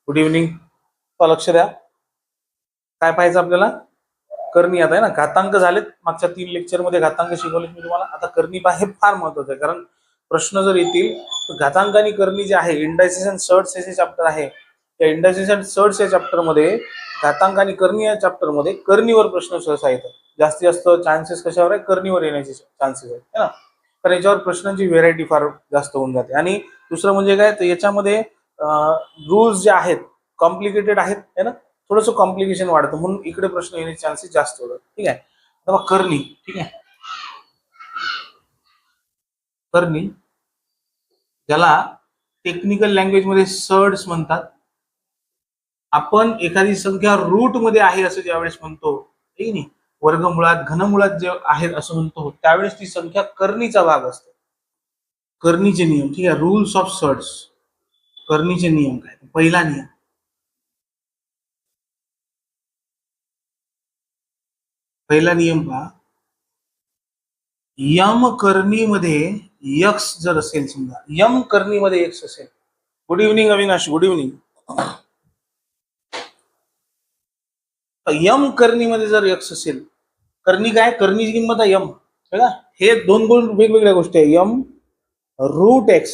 Good evening. लक्ष द्या. काय पाहायचं आपल्याला? करणी. आता आहे ना, घातांक झालेत. मागच्या 3 लेक्चरमध्ये घातांक शिकवले मी तुम्हाला. आता करणी पहा, हे फार महत्वाचं आहे. कारण प्रश्न जर येतील तर घातांक आणि करणी जे आहे, इंडायसेस अँड सर्ट्स हे चॅप्टर आहे, त्या इंडायसेस अँड सर्ट्स या चॅप्टर मध्ये घातांक आणि करणी या चॅप्टर मध्ये करणीवर प्रश्न सहसा येतात. जास्तीत जास्त चान्सेस कशावर आहे? करणीवर येण्याचे चान्सेस आहेत ना. तर याच्यावर प्रश्नांची व्हेरायटी फार जास्त होऊन जाते. आणि दुसरं म्हणजे काय, तर याच्यामध्ये रूल्स जे आहेत कॉम्प्लिकेटेड आहेत है ना, थोडंसं कॉम्प्लिकेशन वाढतं, म्हणून इकडे प्रश्न येण्याचे चान्सेस जास्त होतात. ठीक आहे. आता करणी. ठीक आहे. करणी ज्याला टेक्निकल लँग्वेज मध्ये सर्ड्स म्हणतात. आपण एखादी संख्या रूट मध्ये आहे असं ज्यावेळेस म्हणतो, ठीक नाही, वर्गमुळात घनमुळात जे आहेत असं म्हणतो, त्यावेळेस ती संख्या करणीचा भाग असते. करणीचे नियम. ठीक आहे. Rules of surds. करणीचे नियम काय? पहिला नियम, पहा, यम करणीमध्ये यक्स जर असेल, समजा यम करणीमध्ये एक्स असेल. Good evening Avinash. Good evening. यम करणीमध्ये जर एक्स असेल, करणी काय? करणीची किंमत आहे यम. बघा, हे दोन वेगवेगळ्या गोष्टी आहे. यम रूट एक्स,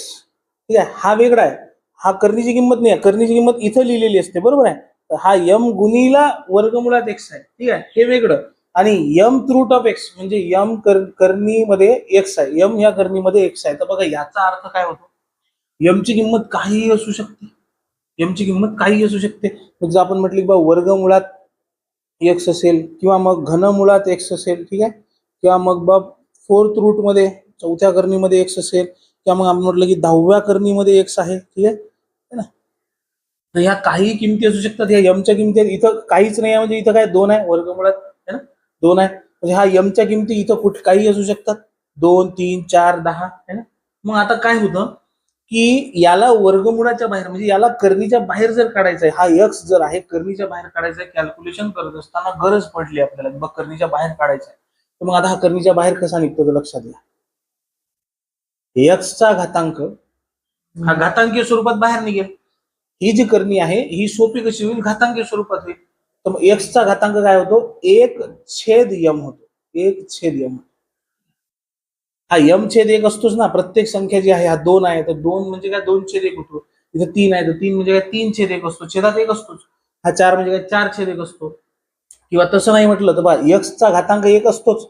ठीक आहे, हा वेगळा आहे. हा करणीची किंमत नाही आहे. करणीची किंमत इथं लिहिलेली असते, बरोबर आहे. तर हा यम गुणीला वर्गमुळात एक्स आहे. ठीक आहे, हे वेगळं. आणि यम रूट ऑफ एक्स म्हणजे यम करणीमध्ये एक्स आहे, यम या करणीमध्ये एक्स आहे. तर बघा, याचा अर्थ काय होतो? यमची किंमत काहीही असू शकते. यमची किंमत काहीही असू शकते. म्हणजे आपण म्हटलं की बा वर्गमुळात एक्स असेल, किंवा मग घनमुळात एक्स असेल, ठीक आहे, किंवा मग बा फोर्थ रूट मध्ये चौथ्या करणीमध्ये एक्स असेल, किंवा मग आपण म्हटलं की 10व्या करणीमध्ये एक्स आहे. ठीक आहे ना. तर ह्या काही किमती असू शकतात. या यमच्या किमती इथं काहीच नाही आहे, म्हणजे इथं काय 2 आहे वर्गमुळात, है ना, 2 आहे. म्हणजे हा यमच्या किमती इथं कुठे काही असू शकतात, 2, 3, 4, 10, है ना. मग आता काय होतं की याला वर्गमुळाच्या बाहेर, म्हणजे याला करणीच्या बाहेर जर काढायचं आहे, हा यक्स जर आहे करणीच्या बाहेर काढायचा आहे, कॅल्क्युलेशन करत असताना गरज पडली आपल्याला, मग करणीच्या बाहेर काढायचं आहे, तर मग आता हा करणीच्या बाहेर कसा निघतो तर लक्षात घ्या. यक्सचा घातांक हा घातांकीय स्वरूपात बाहेर निघेल. ही जी करणी आहे ही सोपी कशी होईल? घातांकीय स्वरूपात होईल. तर मग एक्सचा घातांक काय होतो? 1/m होतो. 1/m. हा m/1 असतोच ना. प्रत्येक संख्या जी आहे, हा 2 आहे तर 2 म्हणजे काय? 2/1 होतो. इथं 3 आहे तर 3 म्हणजे काय? 3/1 असतो. छेदात 1 असतोच. हा 4 म्हणजे काय? 4/1 असतो. किंवा तसं नाही म्हटलं तर बा एक्सचा घातांक 1 असतोच.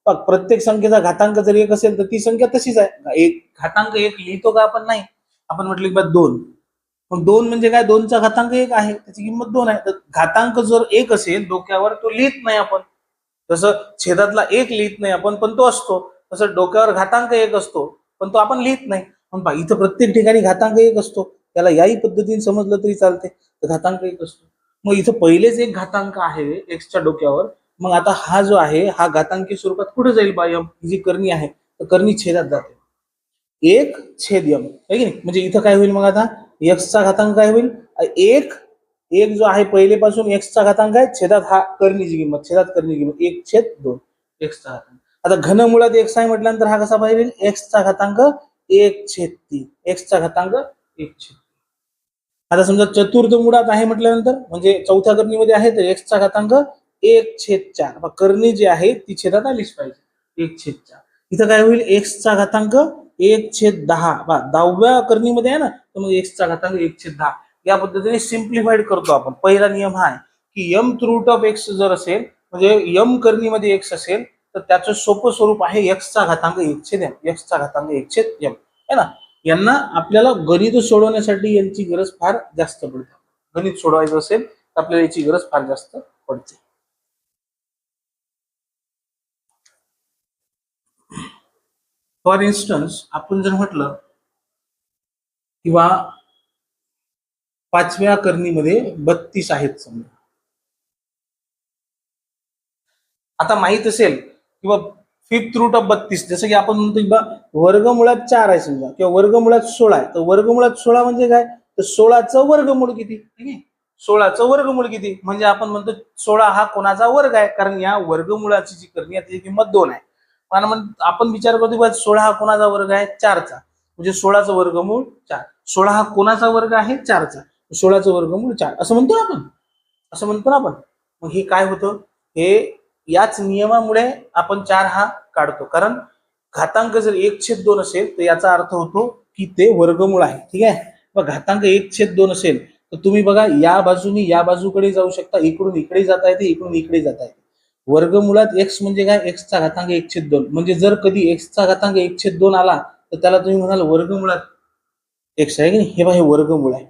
प्रत्येक संख्येचा घातांक जर 1 असेल तर ती संख्या तशीच आहे. एक घातांक 1 लिहितो का आपण? नाही. आपण म्हटलं की बा 2. मग 2 म्हणजे काय? 2चा घातांक 1 आहे, त्याची किंमत 2 आहे. तर घातांक जर 1 असेल डोक्यावर, तो लिहित नाही आपण. जसं छेदातला 1 लिहित नाही आपण, पण तो असतो. तसं डोक्यावर घातांक 1 असतो, पण तो आपण लिहित नाही. पण पहा, इथं प्रत्येक ठिकाणी घातांक 1 असतो. त्याला याही पद्धतीने समजलं तरी चालते. तर घातांक 1 असतो. मग इथं पहिलेच एक घातांक आहे एक्सच्या डोक्यावर. मग आता हा जो आहे हा घातांकी स्वरूपात कुठे जाईल? बा यम ही जी करणी आहे, तर करणी छेदात जाते. 1/m आहे की नाही. म्हणजे इथं काय होईल मग? आता एक्सचा घातांक काय होईल? 1 जो आहे पहिलेपासून एक्सचा घातांक आहे, छेदात हा करणीची किंमत, छेदात करणीची किंमत 1/2 एक्सचा घातांक. आता घनमुळात एक्स आहे म्हटल्यानंतर हा कसा पाहिजे? एक्सचा घातांक 1/3. एक्सचा घातांक 1/3. आता समजा चतुर्थ मुळात आहे म्हटल्यानंतर, म्हणजे चौथ्या करणीमध्ये आहे, तर एक्सचा घातांक 1/4. करणी जी आहे ती छेदात आलीच पाहिजे. 1/4. इथं काय होईल? एक्सचा घातांक 1/10. 10व्या करणीमध्ये आहे ना, तर मग एक्सचा घातांक 1/10. या पद्धतीने सिम्प्लिफाईड करतो आपण. पहिला नियम हा आहे की यम रूट ऑफ एक्स जर असेल, म्हणजे यम करणीमध्ये एक्स असेल, तर त्याचं सोपं स्वरूप आहे एक्सचा घातांक 1/m. एक्सचा घातांक 1/m आहे ना. यांना आपल्याला गणित सोडवण्यासाठी यांची गरज फार जास्त पडते. गणित सोडवायचं असेल तर आपल्याला याची गरज फार जास्त पडते. फॉर इन्स्टन्स आपण जर म्हटलं किंवा 5व्या करणीमध्ये 32 आहेत समजा. आता माहित असेल किंवा फिफ्थ रूट ऑफ 32, जसं की आपण म्हणतो बा वर्गमुळात 4 आहे समजा, किंवा वर्गमुळात 16 आहे, तर वर्गमुळात 16 म्हणजे काय? तर 16चं वर्गमूळ किती? 16चं वर्गमूळ किती म्हणजे आपण म्हणतो 16 हा कोणाचा वर्ग आहे, कारण या वर्गमुळाची जी करणी आहे त्याची किंमत 2 आहे. पण आपण विचार करतो 16 हा कोणाचा वर्ग आहे? 4चा. म्हणजे 16चं वर्गमूळ 4. 16 हा कोणाचा वर्ग आहे? 4चा. 16चं वर्गमूळ 4 असं म्हणतो ना आपण, असं म्हणतो ना आपण. मग हे काय होतं, हे याच नियमामुळे आपण 4 हा काढतो, कारण घातांक जर 1/2 असेल तर याचा अर्थ होतो की ते वर्गमूळ आहे. ठीक आहे. मग घातांक 1/2 असेल तर तुम्ही बघा या बाजूनी या बाजूकडे जाऊ शकता, इकडून इकडे जाता येते, इकडून इकडे जाता येते. वर्गमुळात एक्स म्हणजे काय, एक्सचा घातांक 1/2. म्हणजे जर कधी एक्सचा घातांक 1/2 आला तर त्याला तुम्ही म्हणाल वर्गमुळात एक्स आहे की नाही. हे बघा, हे वर्गमूळ आहे.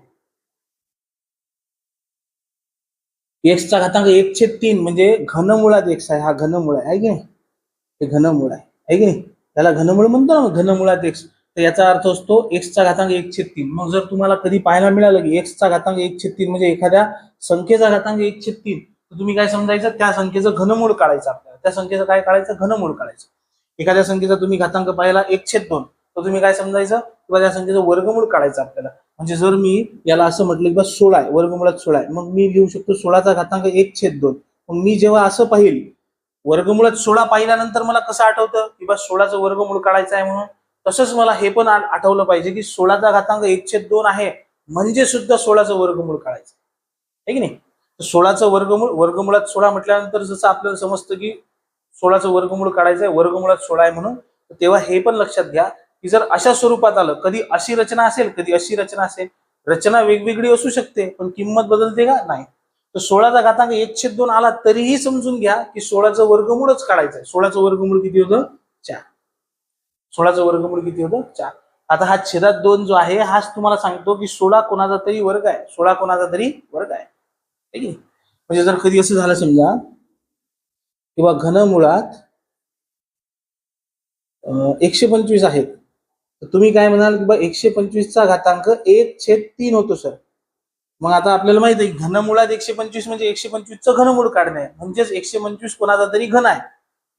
एक्सचा घातांक 1/3 म्हणजे घनमुळात एक्स आहे, हा घनमुळ आहे की नाही, हे घनमुळ आहे की नाही. त्याला घनमुळ म्हणतो ना, घनमुळात एक्स. तर याचा अर्थ असतो एक्सचा घातांक 1/3. मग जर तुम्हाला कधी पाहायला मिळालं की एक्सचा घातांक 1/3 म्हणजे एखाद्या संख्येचा घातांक 1/3, तर तुम्ही काय समजायचं, त्या संख्येचं घनमूळ काढायचं आपल्याला. त्या संख्येचं काय काढायचं, घनमूळ काढायचं. एखाद्या संख्येचा तुम्ही घातांक पाहिला 1/2, तर तुम्ही काय समजायचं, किंवा त्या संख्येचं वर्गमूळ काढायचं आपल्याला. म्हणजे जर मी याला असं म्हटलं की बा 16 आहे, वर्गमुळात 16 आहे, मग मी लिहू शकतो 16चा घातांक 1/2. मग मी जेव्हा असं पाहिल वर्गमुळात 16 पाहिल्यानंतर मला कसं आठवतं की बा 16चं वर्गमूळ काढायचं आहे म्हणून, तसंच मला हे पण आठवलं पाहिजे की 16चा घातांक 1/2 आहे म्हणजे सुद्धा 16चं वर्गमूळ काढायचं आहे की नाही. 16चं वर्गमूळ, वर्गमुळात 16 म्हटल्यानंतर जसं आपल्याला समजतं की 16चं वर्गमूळ काढायचं आहे, वर्गमुळात 16 आहे म्हणून. तेव्हा हे पण लक्षात घ्या की जर अशा स्वरूपात आलं, कधी अशी रचना असेल, कधी अशी रचना असेल, रचना वेगवेगळी असू शकते पण किंमत बदलते का, नाही. तर 16चा घातांक 1/2 आला तरीही समजून घ्या की 16चं वर्गमूळच काढायचं आहे. 16चं वर्गमूळ किती होतं, 4. 16चं वर्गमूळ किती होतं, 4. आता हा छेदात 2 जो आहे, हाच तुम्हाला सांगतो की 16 कोणाचा तरी वर्ग आहे, 16 कोणाचा तरी वर्ग आहे. ठीक आहे. म्हणजे जर कधी असं झालं समजा किंवा घनमुळात 125 आहेत, तर तुम्ही काय म्हणाल की बा 125चा घातांक 1/3 होतो सर. मग आता आपल्याला माहित आहे घनमुळात 125 म्हणजे 125चं घनमूळ काढणे आहे, म्हणजेच 125 कोणाचा तरी घन आहे.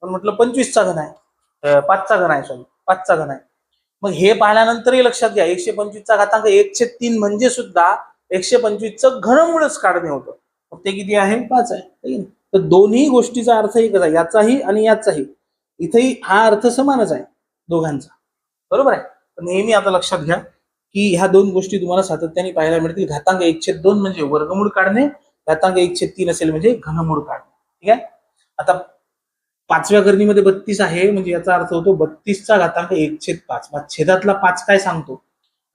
पण म्हटलं 25चा घन आहे, 5चा घन आहे, सॉरी 5चा घन आहे. मग हे पाहिल्यानंतरही लक्षात घ्या 125चा घातांक 1/3 म्हणजे सुद्धा 125चं घनमूळच काढणे होतं. मग ते किती आहे, 5 आहे. तर दोन्ही गोष्टीचा अर्थ एकच आहे, याचाही आणि याचाही. इथेही हा अर्थ समानच आहे दोघांचा, बरोबर आहे. नेहमी आता लक्षात घ्या की ह्या दोन गोष्टी तुम्हाला सातत्याने पाहायला मिळतील. घातांक 1/2 म्हणजे वर्गमूळ काढणे, घातांक 1/3 असेल म्हणजे घनमूळ काढणे. ठीक आहे. आता 5व्या करणीमध्ये 32 आहे, म्हणजे याचा अर्थ होतो 32चा घातांक 1/5. छेदातला 5 काय सांगतो,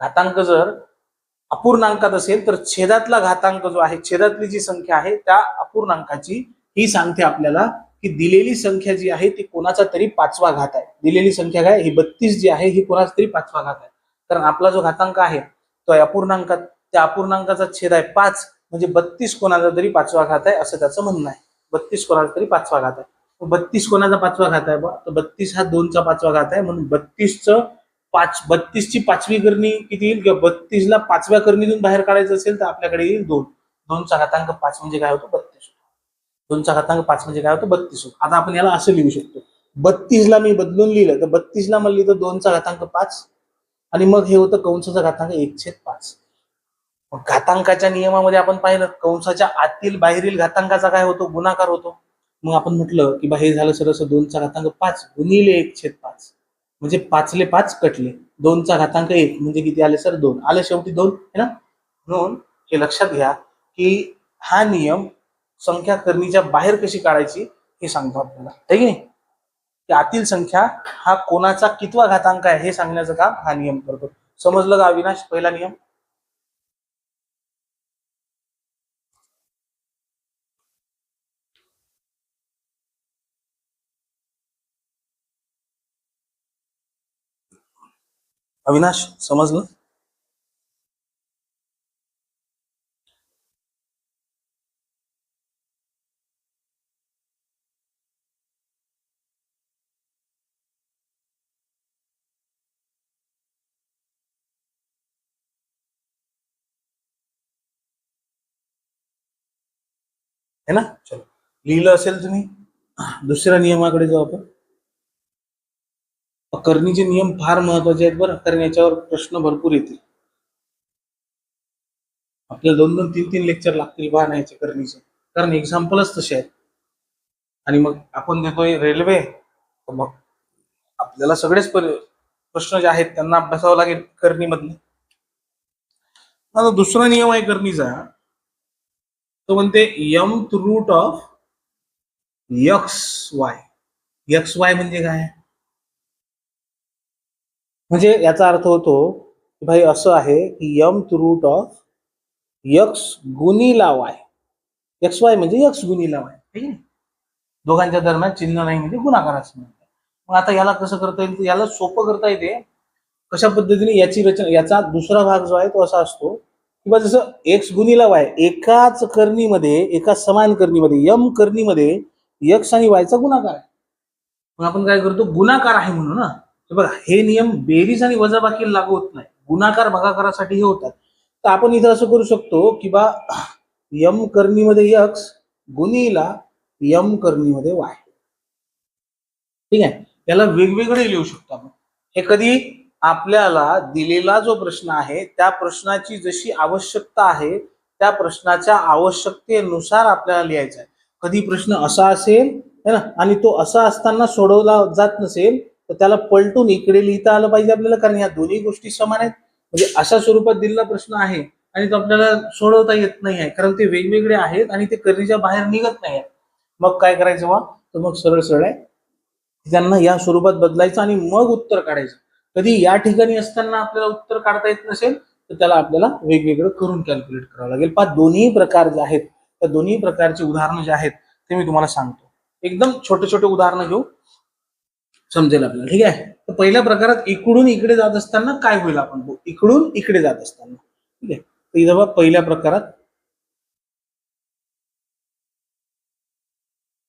घातांक जर अपूर्णांकात असेल तर छेदातला घातांक जो आहे, छेदातली जी संख्या आहे त्या अपूर्णांकाची ही सांगते आपल्याला की दिलेली संख्या जी आहे ती कोणाचा तरी 5वा घात आहे. दिलेली संख्या काय, ही 32 जी आहे ही कोणाचा तरी 5वा घात आहे. कारण आपला जो घातांक आहे तो अपूर्णांकात, त्या अपूर्णांकाचा छेद आहे 5, म्हणजे 32 कोणाचा तरी 5वा घात आहे असं त्याचं म्हणणं आहे. 32 कोणाचा तरी 5वा घात आहे. 32 कोणाचा 5वा घात आहे बा, तर 32 हा 2चा 5वा घात आहे, म्हणून 32ची 5वी करणी किती येईल, किंवा 32ला 5व्या करणीतून बाहेर काढायचं असेल तर आपल्याकडे येईल 2. 2चा घातांक 5 म्हणजे काय होतो, 32. 2चा घातांक 5 म्हणजे काय होतं, 32. आता आपण याला असं लिहू शकतो, 32ला मी बदलून लिहिलं तर 32ला म्हणली तर 2चा घातांक 5 आणि मग हे होतं कंसाचा घातांक 1/5. घातांकाच्या नियमामध्ये आपण पाहिलं कंसाच्या आतील बाहेरील घातांकाचा काय होतो, गुणाकार होतो. मग आपण म्हटलं की बा हे झालं सरस 2चा घातांक 5 गुणिले 1/5, म्हणजे 5ले 5 कटले, 2चा घातांक 1 म्हणजे किती आले सर, 2 आले, शेवटी 2 है ना. म्हणून हे लक्षात घ्या की हा नियम संख्या करणीच्या बाहेर कशी काढायची हे सांगतो आपल्याला, आहे की नाही. आतील संख्या हा कोणाचा कितवा घातांक आहे हे सांगण्याचं काम हा नियम करतो. समजलं का अविनाश, पहिला नियम. अविनाश समजलं. है ना. चलो, लिहिलं असेल तुम्ही. दुसऱ्या नियमाकडे जाऊ आपण. करणीचे नियम फार महत्वाचे आहेत बरं, कारण याच्यावर प्रश्न भरपूर येतील. आपल्याला 2-2, 3-3 लेक्चर लागतील पाहण्याचे करणीचे, कारण एक्झाम्पलच तसे आहेत. आणि मग आपण देतोय रेल्वे, मग आपल्याला सगळेच प्रश्न जे आहेत त्यांना अभ्यासावं लागेल करणीमधले. आता दुसरा नियम आहे करणीचा, तो म्हणते mth root of X Y. X Y म्हणजे काय? म्हणजे याचा अर्थ होतो की भाई असं आहे की mth रूट ऑफ एक्स गुणीला वाय. एक्स वाय म्हणजे एक्स गुणीला वाय, ठीक आहे. दोघांच्या दरम्यान चिन्ह नाही म्हणजे गुणाकाराचं. मग आता याला कसं करता येईल? याला सोपं करता येते. कशा पद्धतीने याची रचना, याचा दुसरा भाग जो आहे तो असा असतो किंवा जसं एक्स गुणीला वाय एकाच करणीमध्ये, एका समान करणीमध्ये यम करणीमध्ये एक्स आणि वायचा गुणाकार आहे. मग आपण काय करतो? गुणाकार आहे म्हणून ना. बघा हे नियम बेरीज आणि वजाबाकी लागू होत नाही, गुणाकार भागाकारासाठी हे होतात. तर आपण इथं असं करू शकतो की बा यम करणीमध्ये एक्स गुणीला यम करणीमध्ये वाय, ठीक आहे. याला वेगवेगळे लिहू शकतो आपण. हे कधी आपल्याला दिलेला जो प्रश्न आहे त्या प्रश्नाची जशी आवश्यकता आहे त्या प्रश्नाच्या आवश्यकतेनुसार आपल्याला लिहायचा आहे. कधी प्रश्न असा असेल है ना, आणि तो असा असताना सोडवला जात नसेल तर त्याला पलटून इकडे लिहिता आलं पाहिजे आपल्याला, कारण ह्या दोन्ही गोष्टी समान आहेत. म्हणजे अशा स्वरूपात दिलेला प्रश्न आहे आणि तो आपल्याला सोडवता येत नाही आहे कारण ते वेगवेगळे आहेत आणि ते करणीच्या बाहेर निघत नाही. मग काय करायचं? मग तर मग सरळ सरळ आहे त्यांना या स्वरूपात बदलायचं आणि मग उत्तर काढायचं. कधी या ठिकाणी असताना आपल्याला उत्तर काढता येत नसेल तर त्याला आपल्याला वेगवेगळं करून कॅल्क्युलेट करावं लागेल. पण दोन्ही प्रकार जे आहेत त्या दोन्ही प्रकारची उदाहरणं जे आहेत ते मी तुम्हाला सांगतो. एकदम छोटे छोटे उदाहरणं घेऊ, समजेल आपल्याला, ठीक आहे. तर पहिल्या प्रकारात इकडून इकडे जात असताना काय होईल आपण बघू. इकडून इकडे जात असताना, ठीक आहे. तर इथं बघा पहिल्या प्रकारात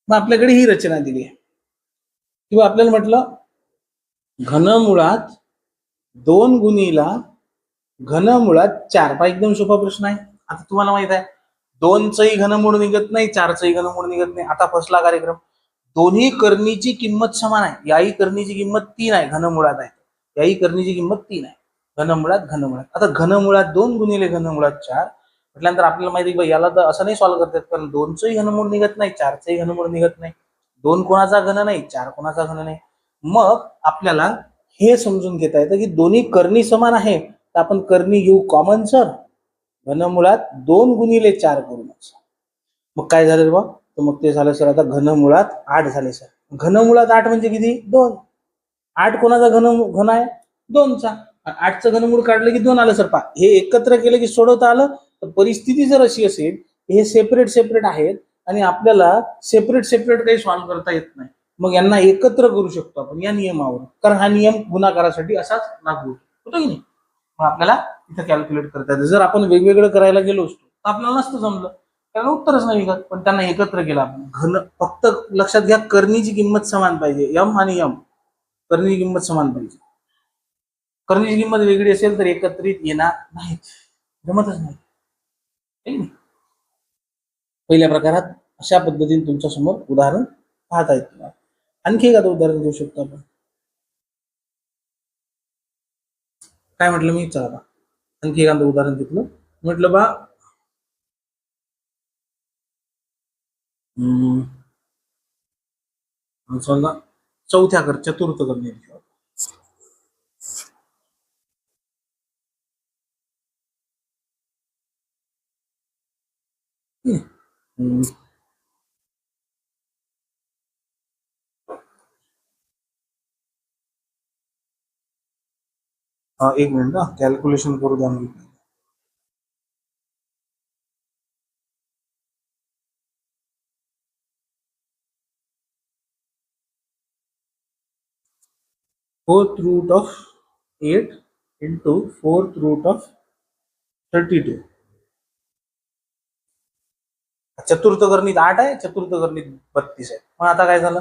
मग आपल्याकडे ही रचना दिली आहे किंवा आपल्याला म्हटलं घनमुळात 2 गुणीला घनमुळात 4. पहा एकदम सोपा प्रश्न आहे. आता तुम्हाला माहित आहे 2चंही घनमूळ निघत नाही, 4चंही घनमूळ निघत नाही. आता फसला कार्यक्रम. दोन्ही करणीची किंमत समान आहे. याही करणीची किंमत 3 आहे, घनमुळात आहे. याही करणीची किंमत 3 आहे, घनमुळात घनमुळात. आता घनमुळात 2 गुणिले घनमुळात 4 म्हटल्यानंतर आपल्याला माहिती आहे याला तर असं नाही सॉल्व्ह करतात, कारण 2चंही घनमूळ निघत नाही, 4चंही घनमूळ निघत नाही. 2 कोणाचा घन नाही, 4 कोणाचा घन नाही. मग आपल्याला हे समजून घेता येतं की दोन्ही करणी समान आहे तर आपण करणी घेऊ कॉमन सर, घनमुळात 2 गुणिले 4 करू. मग काय झालं बा? तर मग ते झालं सर आता घनमुळात 8 झाले सर. घनमुळात 8 म्हणजे किती? 2. 8 कोणाचा घन आहे? 2चा. 8चं घनमूळ काढलं की 2 आलं सर. पहा हे एकत्र केलं की सोडवता आलं. तर परिस्थिती जर अशी असेल हे सेपरेट सेपरेट आहेत आणि आपल्याला सेपरेट सेपरेट काही सॉल्व्ह करता येत नाही, मग यांना एकत्र करू शकतो आपण या नियमावर, कारण हा नियम गुणाकारासाठी असाच लागू होतो की नाही. मग आपल्याला इथं कॅल्क्युलेट करता येतं. जर आपण वेगवेगळं करायला गेलो असतो तर आपल्याला नसतं जमलं, त्याला उत्तरच नाही निघत. पण त्यांना एकत्र केलं आपण. घन फक्त लक्षात घ्या करणीची किंमत समान पाहिजे. यम आणि यम करणीची किंमत समान पाहिजे. करणीची किंमत वेगळी असेल तर एकत्रित येणार नाहीत, जमतच नाही. पहिल्या प्रकारात अशा पद्धतीने तुमच्या समोर उदाहरण पाहता येत. आणखी एखादं उदाहरण घेऊ शकतो आपण. काय म्हटलं मी? चला आणखी एखादं उदाहरण घेतलं. म्हटलं बा समजा चौथ्या कर चतुर्थ करणे. हा एक मिनिट ना, कॅल्क्युलेशन करू द्या. 4th root of 8 into 4th root of 32. चतुर्थ गणित 8 आहे, चतुर्थ गणित 32 आहे. मग आता काय झालं?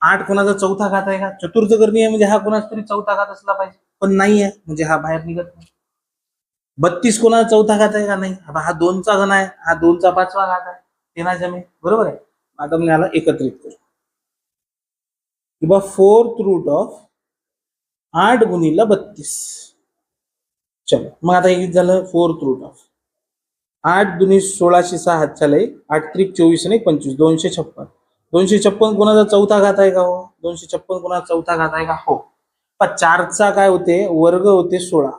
8 कोणाचा चौथा घात आहे का? चतुर्थ करणी आहे म्हणजे हा कोणाचा तरी चौथा घात असला पाहिजे, पण नाही आहे म्हणजे हा बाहेर निघत नाही. 32 कोणाचा चौथा घात आहे का? नाही. हा 2चा घन आहे, हा 2चा 5वा घात आहे, ते नाही जमेल. बरोबर आहे. आता मी याला एकत्रित करू किंवा 4th रूट ऑफ 8 गुणिले 32. चलो मग आता हे झालं 4th रूट ऑफ 8 दुनी 1606 हात झाले, 8 त्रिक 24 आणि 25, 256. 256 कोणाचा चौथा घात आहे का? हो. 256 कोणाचा चौथा घात आहे का? हो. 4चा काय होते? वर्ग होते 16.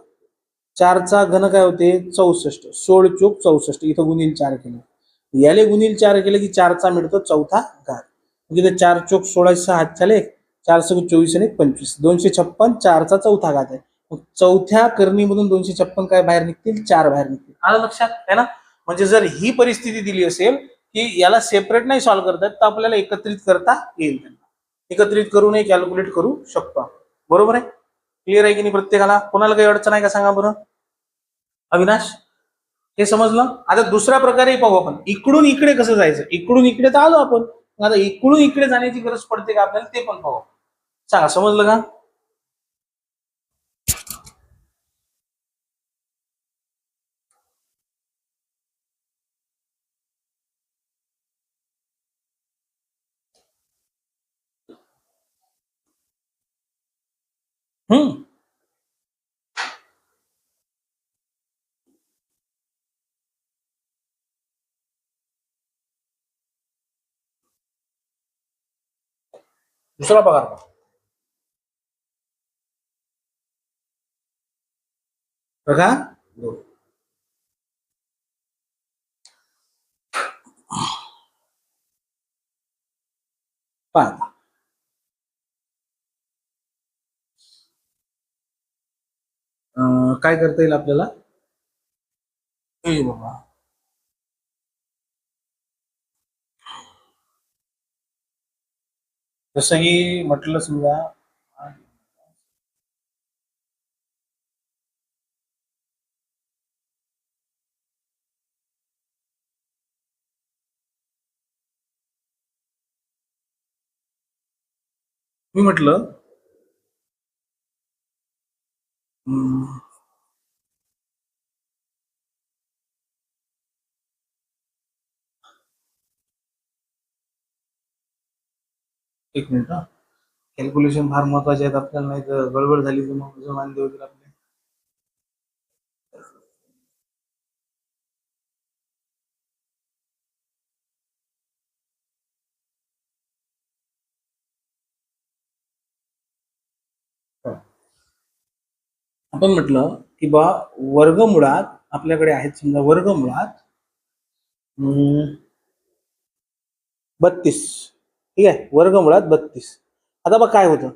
4चा घन काय होते 64, 16 चोक 64, इथं गुणिले 4 केलं, याले गुणिले 4 केलं की 4चा मिळतो चौथा घात, म्हणजे 4 चोक 16 हात झाले, 4 सक 24 आणि 25, 256, 4चा चौथा घात आहे. मग चौथ्या करणीमधून 256 काय बाहेर निघतील, 4 बाहेर निघतील. आलं लक्षात आहे ना. म्हणजे जर ही परिस्थिती दिली असेल की याला सेपरेट नाही सॉल्व्ह करतात तर आपल्याला एकत्रित करता येईल, एकत्रित करूनही कॅल्क्युलेट करू शकतो. बरोबर आहे, क्लिअर आहे की नाही प्रत्येकाला? कोणाला काही अडचण आहे का सांगा बरं. अविनाश हे समजलं. आता दुसऱ्या प्रकारे पाहू आपण, इकडून इकडे कसं जायचं. इकडून इकडे तर आलो आपण, आता इकडून इकडे जाण्याची गरज पडते का आपल्याला ते पण पाहू. सांगा, समजलं का? हम्म दुसरा पगार बघा. पहा काय करता येईल आपल्याला. हे बाबा, जसं की म्हटलं समजा, मी म्हटलं एक मिनिट, कॅल्क्युलेशन फार महत्वाचे आहेत आपल्याला, नाही तर गडबड झाली तर मग मान देऊ आपले. आपण म्हटलं की बा वर्गमुळात आपल्याकडे आहेत समजा वर्गमुळात 32, ठीक आहे, वर्गमुळात 32. आता बघ काय होतं,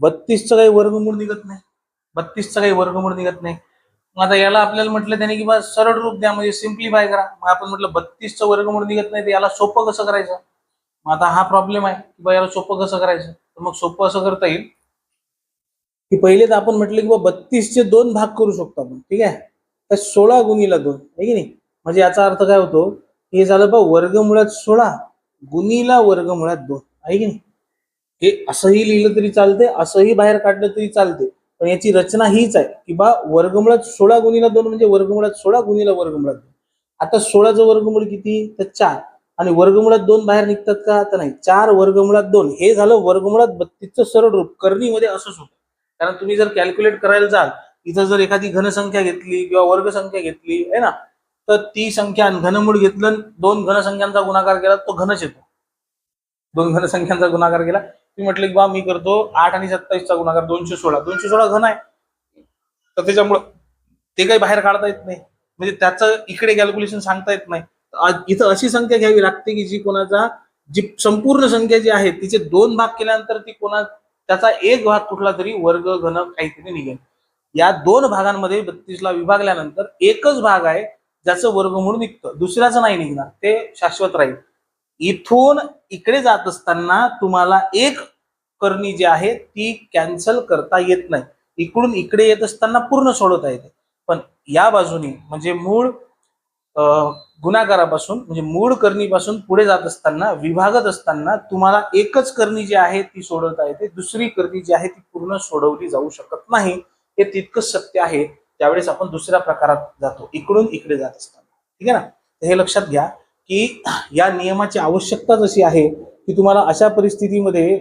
32चं काही वर्गमूळ निघत नाही, 32चं काही वर्गमूळ निघत नाही. मग आता याला आपल्याला म्हटलं त्याने की बा सरळ रूप द्या, म्हणजे सिम्प्लिफाय करा. मग आपण म्हटलं 32चं वर्गमूळ निघत नाही, तर याला सोपं कसं करायचं. मग आता हा प्रॉब्लेम आहे की बा याला सोपं कसं करायचं. तर मग सोपं असं करता येईल की पहिले तर आपण म्हटलं की बा 32चे 2 भाग करू शकतो आपण, ठीक आहे. तर 16 गुणिला 2 आहे की नाही. म्हणजे याचा अर्थ काय होतो, हे झालं बा वर्गमुळात 16 गुणिला वर्गमुळात 2 आहे की नाही. हे असंही लिहिलं तरी चालते, असंही बाहेर काढलं तरी चालते, पण याची रचना हीच आहे की बा वर्गमुळात 16 गुणिला 2 म्हणजे वर्गमुळात 16 गुणिला वर्गमुळात 2. आता 16चं वर्गमूळ किती, तर 4, आणि वर्गमुळात 2 बाहेर निघतात का, तर नाही. 4 वर्गमुळात 2 हे झालं वर्गमुळात 32चं सरळ रूप. करणीमध्ये असंच होतं, कारण तुम्ही जर कॅल्क्युलेट करायला जाल, इथं जर एखादी घनसंख्या घेतली किंवा वर्गसंख्या घेतली आहे ना, तर ती संख्या घनमूळ घेतलं, 2 घनसंख्यांचा गुणाकार केला तो घनच येतो. 2 घनसंख्यांचा गुणाकार केला, मी म्हटलं की बा मी करतो 8 आणि 27चा गुणाकार 216, 216 घन आहे, तर त्याच्यामुळं ते काही बाहेर काढता येत नाही, म्हणजे त्याचं इकडे कॅल्क्युलेशन सांगता येत नाही. इथं अशी संख्या घ्यावी लागते की जी कोणाचा, जी संपूर्ण संख्या जी आहे तिचे 2 भाग केल्यानंतर ती कोणा, त्याचा एक भाग कुठला तरी वर्ग घन काहीतरी निघेल. या 2 भागांमध्ये 32ला विभागल्यानंतर एकच भाग आहे ज्याचं वर्गमूळ निघतं, दुसऱ्याचं नाही निघणार, ते शाश्वत राहील. इथून इकडे जात असताना तुम्हाला एक करणी जी आहे ती कॅन्सल करता येत नाही, इकडून इकडे येत असताना पूर्ण सोडवता येते. पण या बाजूने म्हणजे मूळ गुणाकारापासून म्हणजे मूळ करणीपासून पुढे जात असताना, विभागत असताना तुम्हाला एकच करणी जी आहे ती सोडवता येते, दुसरी करणी जी आहे ती पूर्ण सोडवली जाऊ शकत नाही. हे तितकंच सत्य आहे त्यावेळेस आपण दुसऱ्या प्रकारात जातो, इकडून इकडे जात असताना, ठीक आहे ना. हे लक्षात घ्या की या नियमाची आवश्यकताच अशी आहे की तुम्हाला अशा परिस्थितीमध्ये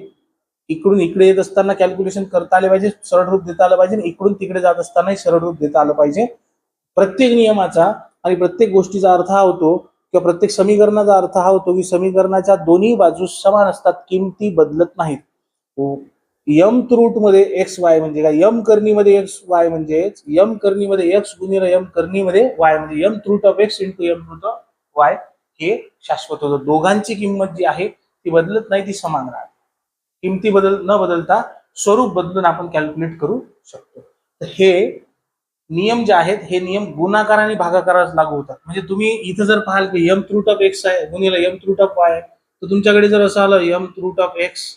इकडून इकडे येत असताना कॅल्क्युलेशन करता आले पाहिजे, सरळ रूप देता आलं पाहिजे, इकडून तिकडे जात असतानाही सरळ रूप देता आलं पाहिजे. प्रत्येक नियमाचा आणि प्रत्येक गोष्टीचा अर्थ हा होतो किंवा प्रत्येक समीकरणाचा अर्थ हा होतो की समीकरणाच्या दोन्ही बाजू समान असतात, किमती बदलत नाहीत. यम रूट मध्ये एक्स वाय म्हणजे काय, यम करणीमध्ये एक्स वाय म्हणजेच यम करणीमध्ये एक्स गुणिले यम करणीमध्ये वाय म्हणजे यम रूट ऑफ एक्स इंटू यम रूट ऑफ वाय हे शाश्वत होतं. दोघांची किंमत जी आहे ती बदलत नाही, ती समान राहते. किमती न बदलता स्वरूप बदलून आपण कॅल्क्युलेट करू शकतो. तर हे नियम जे आहेत हे नियम गुणाकार आणि भागाकारास लागू होतात. म्हणजे तुम्ही इथं जर पाहाल की यम रूट ऑफ एक्स आहे गुणिले यम रूट ऑफ वाय, तर तुमच्याकडे जर असं आलं यम रूट ऑफ एक्स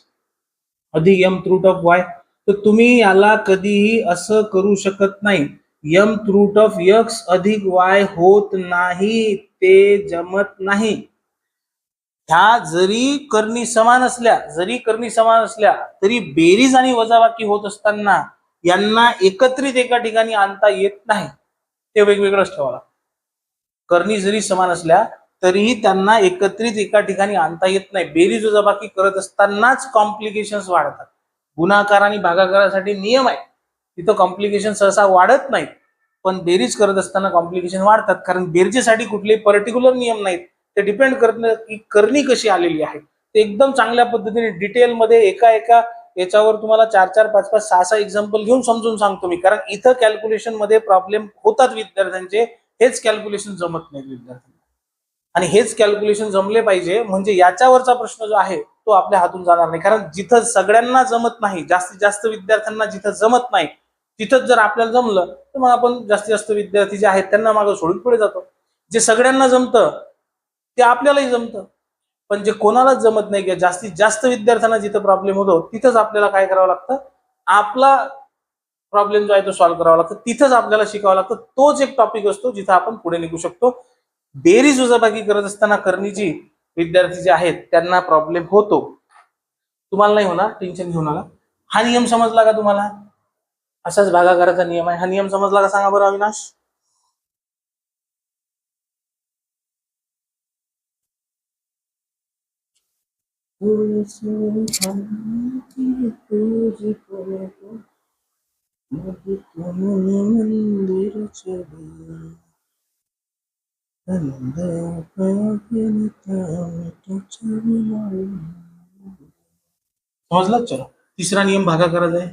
अधिक यम रूट ऑफ वाय, तर तुम्ही याला कधीही असं करू शकत नाही यम रूट ऑफ एक्स अधिक वाय होत नाही, ते जमत नाही. ह्या जरी करणी समान असल्या तरी बेरीज आणि वजाबाकी होत असताना यांना एकत्रित एका ठिकाणी आणता येत नाही, ते वेगवेगळंच ठेवावं. करणी जरी समान असल्या तरीही त्यांना एकत्रित एका ठिकाणी आणता येत नाही. बेरीज वजाबाकी करत असतानाच कॉम्प्लिकेशन्स वाढतात. गुणाकार आणि भागाकारासाठी नियम आहे, तिथं कॉम्प्लिकेशन सहसा वाढत नाहीत, पण बेरीज करत असताना कॉम्प्लिकेशन वाढतात. कारण बेरजेसाठी कुठलेही पर्टिक्युलर नियम नाहीत, ते डिपेंड करतं की करणी कशी आलेली आहे. ते एकदम चांगल्या पद्धतीने डिटेलमध्ये एका याच्यावर तुम्हाला 4-4, 5-5, 6-6 एक्झाम्पल घेऊन समजून सांगतो मी. कारण इथं कॅल्क्युलेशन मध्ये प्रॉब्लेम होतात विद्यार्थ्यांचे, हेच कॅल्क्युलेशन जमत नाही विद्यार्थ्यांना, आणि हेच कॅल्क्युलेशन जमले पाहिजे. म्हणजे याच्यावरचा प्रश्न जो आहे तो आपल्या हातून जाणार नाही. कारण जिथं सगळ्यांना जमत नाही, जास्तीत जास्त विद्यार्थ्यांना जिथं जमत नाही, तिथंच जर आपल्याला जमलं तर मग आपण जास्तीत जास्त विद्यार्थी जे आहेत त्यांना मागे सोडून पुढे जातो. जे सगळ्यांना जमतं ते आपल्यालाही जमतं, पण जे कोणालाच जमत नाही किंवा जास्तीत जास्त विद्यार्थ्यांना जिथं प्रॉब्लेम होतो तिथंच आपल्याला काय करावं लागतं, आपला प्रॉब्लेम जो आहे तो सॉल्व्ह करावा लागतो. तिथंच आपल्याला शिकावं लागतं. तोच एक टॉपिक असतो जिथं आपण पुढे निघू शकतो. बेरीज वजाबाकी करत असताना करणीची विद्यार्थी जे आहेत त्यांना प्रॉब्लेम होतो. तुम्हाला नाही होणार, टेन्शन घेऊ नका. हा नियम समजला का तुम्हाला? असाच भागाकाराचा नियम आहे. हा नियम समजला का सांगा बरं अविनाश? समजलं? चलो, तिसरा नियम भागाकाराचा आहे.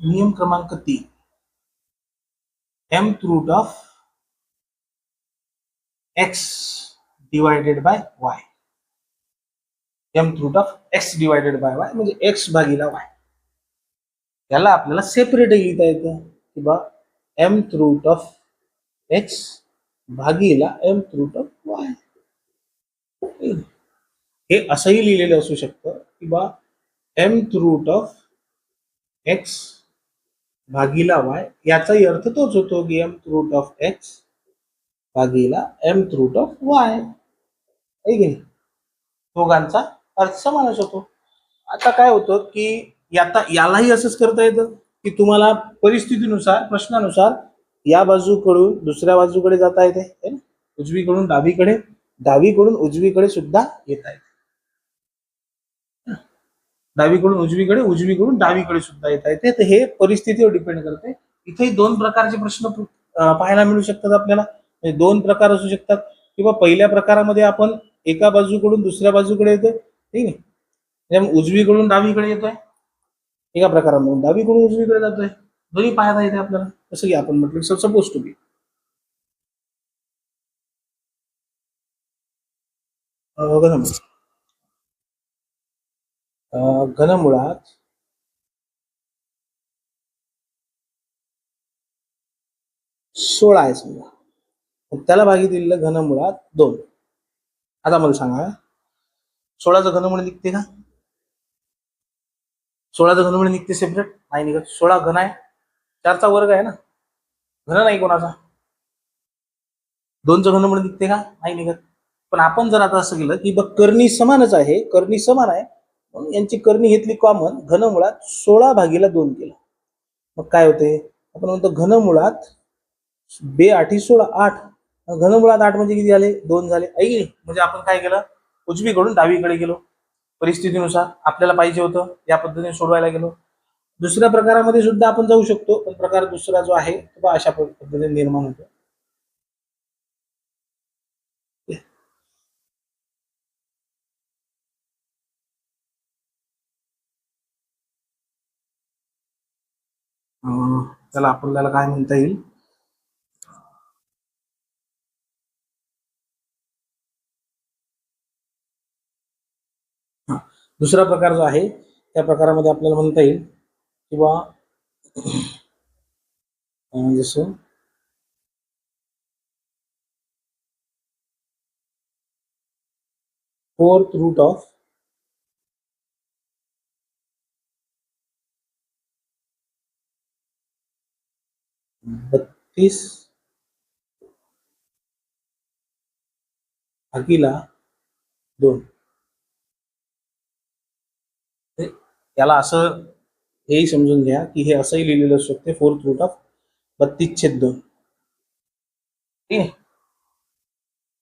नियम क्रमांक 3, m root of x divided by y. m root of x divided by y म्हणजे x भागीला y. याला आपल्याला सेपरेट लिहिता येतं की बा m रूट ऑफ x भागीला m रूट ऑफ y. हे असंही लिहिलेलं असू शकतं की बा m रूट ऑफ x भागीला y, याचाही अर्थ तोच होतो की m रूट ऑफ x भागीला m रूट ऑफ y. आहे की नाही? दोघांचा अर्थ समानच होतो. आता काय होतं की यालाही असंच करता येतं की तुम्हाला परिस्थितीनुसार, प्रश्नानुसार या बाजूकडून दुसऱ्या बाजूकडे जाता येते, उजवीकडून डावीकडे, डावीकडून उजवीकडे सुद्धा येता येते, डावीकडून उजवीकडे, उजवीकडून डावीकडे सुद्धा येता येते. तर हे परिस्थितीवर डिपेंड करते. इथेही दोन प्रकारचे प्रश्न पाहायला मिळू शकतात आपल्याला. दोन प्रकार असू शकतात किंवा पहिल्या प्रकारामध्ये आपण एका बाजूकडून दुसऱ्या बाजूकडे येतोय, ठीक आहे, म्हणजे उजवीकडून डावीकडे येतोय. एका प्रकारामधून डावीकडून उजवीकडे जातोय. दोन्ही पाहता येते आपल्याला. जसं की आपण म्हटलं सपोज टू बी घनमुळात 16 आहे समजा, त्याला भागी दिलेलं घनमुळात 2. आता मला सांगा 16चं घनमूळ निघते का? 16चं घनमूळ निघते सेपरेट? नाही निघत. 16 घन आहे, 4चा वर्ग आहे ना, घन नाही कोणाचा. 2चं घनमूळ निघते का? नाही निघत. पण आपण जर आता असं केलं की बघ करणी समानच आहे, करणी समान आहे, यांची करणी घेतली कॉमन, घनमुळात 16 भागीला 2 केलं, मग काय होते? आपण म्हणतो घनमुळात 2 8 16, 8. घनमुळात 8 म्हणजे किती झाले? 2 झाले. ऐक, म्हणजे आपण काय केलं, उजवीकडून डावीकडे गेलो. परिस्थितीनुसार आपल्याला पाहिजे होतं या पद्धतीने सोडवायला गेलो. दुसऱ्या प्रकारामध्ये सुद्धा आपण जाऊ शकतो, पण प्रकार दुसरा जो आहे तो अशा पद्धतीने निर्माण होतो. त्याला आपल्याला काय म्हणता येईल, दुसरा प्रकार जो आहे त्या प्रकारामध्ये आपल्याला म्हणता येईल किंवा जसं फोर्थ रूट ऑफ 32 भागिला 2. याला असं हेही समजून घ्या की हे असंही लिहिलेलं असू शकते फोर्थ रूट ऑफ 32/2. ठीक आहे.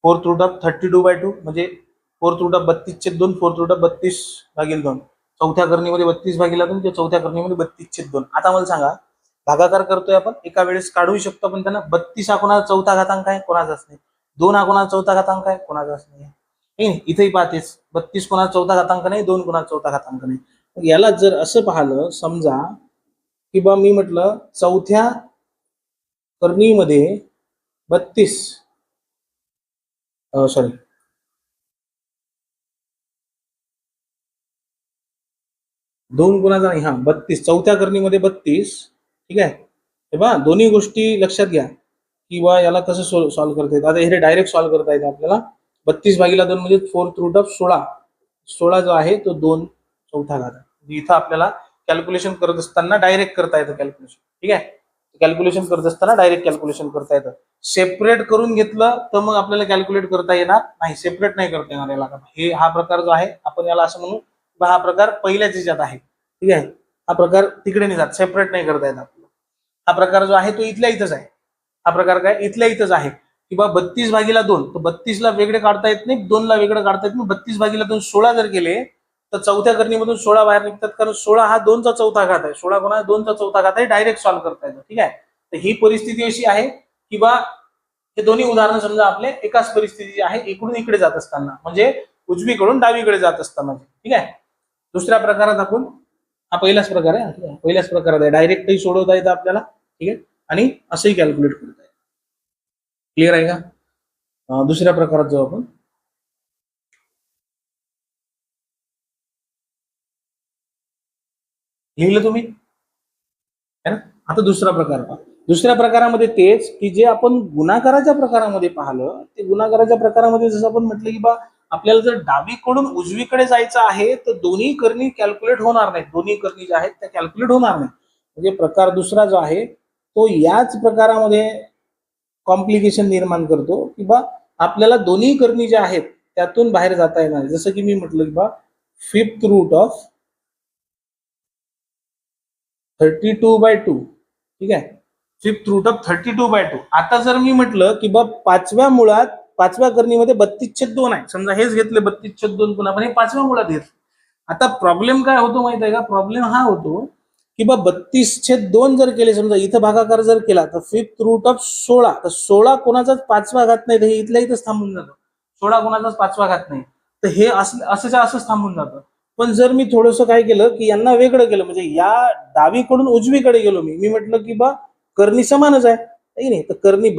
फोर्थ रूट ऑफ 32/2 म्हणजे fourth root of 32/2, fourth root of 32/2. चौथ्या करणीमध्ये 32/2 ते चौथ्या करणीमध्ये 32/2. आता मला सांगा, भागाकार करतोय आपण, एका वेळेस काढू शकतो आपण त्यांना. 32 हा कोणाचा चौथा घातांक आहे? कोणाचाच नाही. 2 हा कोणाचा चौथा घातांक आहे? कोणाचाच नाही. इथेही पाहतेस 32 कोणाचा चौथा घातांक नाही, 2 कोणाचा चौथा घातांक नाही. याला जर असं पाहिलं, समजा की बा मी म्हटलं चौथ्या करणीमध्ये 32 सॉरी 2 कोणाचा नाही, 32 चौथ्या करणीमध्ये 32. ठीक आहे. हे बा दोन्ही गोष्टी लक्षात घ्या की बा याला कसं सॉल्व्ह करता येतं. आता हे डायरेक्ट सॉल्व्ह करता येतं आपल्याला. 32/2 म्हणजे फोर्थ रूट ऑफ 16 जो आहे तो 2 चौथा घात. इथं आपल्याला कॅल्क्युलेशन करत असताना डायरेक्ट करता येतं कॅल्क्युलेशन. ठीक आहे. कॅल्क्युलेशन करत असताना डायरेक्ट कॅल्क्युलेशन करता येतं. सेपरेट करून घेतलं तर मग आपल्याला कॅल्क्युलेट करता येणार नाही. सेपरेट नाही करता येणार याला. हे हा प्रकार जो आहे आपण याला असं म्हणू, हा प्रकार पहिल्याच याच्यात आहे. ठीक आहे. हा प्रकार तिकडे नाही जात, सेपरेट नाही करता येत आपल्याला. हा प्रकार जो आहे तो इथल्या इथंच आहे. हा प्रकार काय इथल्या इथंच आहे किंवा 32/2. तर 32 ला वेगळे काढता येत नाही, 2 ला वेगळं काढता येत नाही. 32/2 16 जर केले तर चौथ्या करणीमधून 16 बाहेर निघतात, कारण 16 हा 2चा चौथा घात आहे. 16 कोणा 2चा चौथा घात आहे. डायरेक्ट सॉल्व्ह करता येतं. ठीक आहे. तर ही परिस्थिती अशी आहे की बा हे दोन्ही उदाहरणं समजा आपले एकाच परिस्थिती आहे, इकडून इकडे जात असताना, म्हणजे उजवीकडून डावीकडे जात असताना. ठीक आहे. दुसऱ्या प्रकारात आपण, हा पहिलाच प्रकार आहे, पहिल्याच प्रकारात आहे, डायरेक्टही सोडवता येतं आपल्याला. ठीक आहे. आणि असंही कॅल्क्युलेट करता येतं. क्लिअर आहे का? दुसऱ्या प्रकारात जाऊ आपण. लिहिलं तुम्ही है ना? आता दुसरा प्रकार पहा. दुसऱ्या प्रकारामध्ये तेच की जे आपण गुणाकाराच्या प्रकारामध्ये पाहिलं, ते गुणाकाराच्या प्रकारामध्ये जसं आपण म्हटलं की बा आपल्याला जर डावीकडून उजवीकडे जायचं आहे तर दोन्ही करणी कॅल्क्युलेट होणार नाहीत. दोन्ही करणी ज्या आहेत त्या कॅल्क्युलेट होणार नाही. म्हणजे प्रकार दुसरा जो आहे तो याच प्रकारामध्ये कॉम्प्लिकेशन निर्माण करतो की बा आपल्याला दोन्ही करणी ज्या आहेत त्यातून बाहेर जाता येणार. जसं की मी म्हटलं की बा फिफ्थ रूट ऑफ 32/2. ठीक आहे. Fifth root of 32/2. आता जर मी म्हटलं की बा पाचव्या मुळात, पाचव्या करणीमध्ये 32/2 आहे, समजा हेच घेतले 32/2 पुन्हा, पण हे पाचव्या मुळात घेतलं. आता प्रॉब्लेम काय होतो माहित आहे का? प्रॉब्लेम हा होतो की बा 32/2 जर केले, समजा इथं भागाकार जर केला तर फिफ्थ रूट ऑफ 16, तर 16 कोणाचाच पाचवा घात नाही, तर हे इथल्या इथंच थांबून जातं. 16 कोणाचाच पाचवा घात नाही, तर हे असंच थांबून जातं. पण जर मी थोडंसं काय केलं की यांना वेगळं केलं, म्हणजे या डावीकडून उजवीकडे गेलो, मी म्हटलं की बा करणी समानच आहे नाही, तर करणी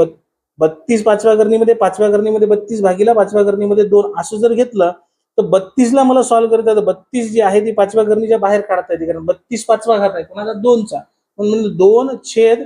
32 पाचव्या करणीमध्ये, पाचव्या करणीमध्ये 32 भागिला पाचव्या करणीमध्ये 2 असं जर घेतलं तर 32 ला मला सॉल्व्ह करता येतं. 32 जी आहे ती पाचव्या करणीच्या बाहेर काढता येते, कारण 32 पाचवा घात आहे कोणाचा? 2चा. म्हणजे 2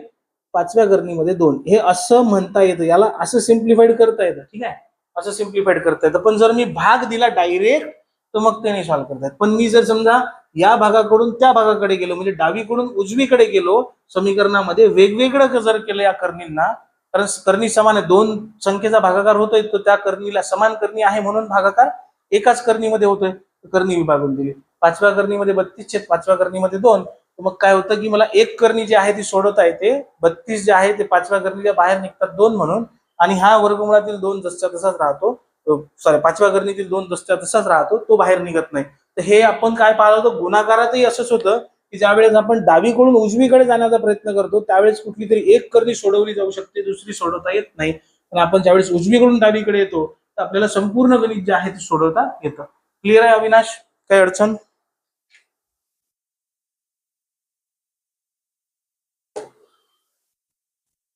पाचव्या करणीमध्ये 2 हे असं म्हणता येतं. याला असं सिम्प्लिफाईड करता येतं. ठीक आहे. असं सिम्प्लिफाईड करता येतं. पण जर मी भाग दिला डायरेक्ट तर मग ते नाही सॉल्व्ह करता येत. पण मी जर समजा या भागाकडून त्या भागाकडे गेलो, म्हणजे डावीकडून उजवीकडे गेलो, समीकरणामध्ये वेगवेगळं जर केलं या करणींना, कारण करणी समान आहे, 2 संख्येचा भागाकार होतोय, तो त्या करणीला समान करणी आहे म्हणून भागाकार एकाच करणीमध्ये होतोय, करणी विभागून दिली. पाचव्या करणीमध्ये 32 पाचव्या करणीमध्ये 2. मग काय होतं की मला एक करणी जी आहे ती सोडवता येते. 32 जे आहे ते पाचव्या करणीच्या बाहेर निघतात 2 म्हणून, आणि हा वर्गमुळातील 2 जसच्या तसाच राहतो. सॉरी, पाचव्या करणीतील 2 जसच्या तसाच राहतो, तो बाहेर निघत नाही. तर हे आपण काय पाहिलं होतं, गुणाकारातही असंच होतं की ज्यावेळेस आपण डावीकडून उजवीकडे जाण्याचा प्रयत्न करतो त्यावेळेस कुठली तरी एक करणी सोडवली जाऊ शकते, दुसरी सोडवता येत नाही. पण आपण ज्यावेळेस उजवीकडून डावीकडे येतो तर आपल्याला संपूर्ण गणित जे आहे ते सोडवता येतं. क्लिअर आहे अविनाश? काही अडचण?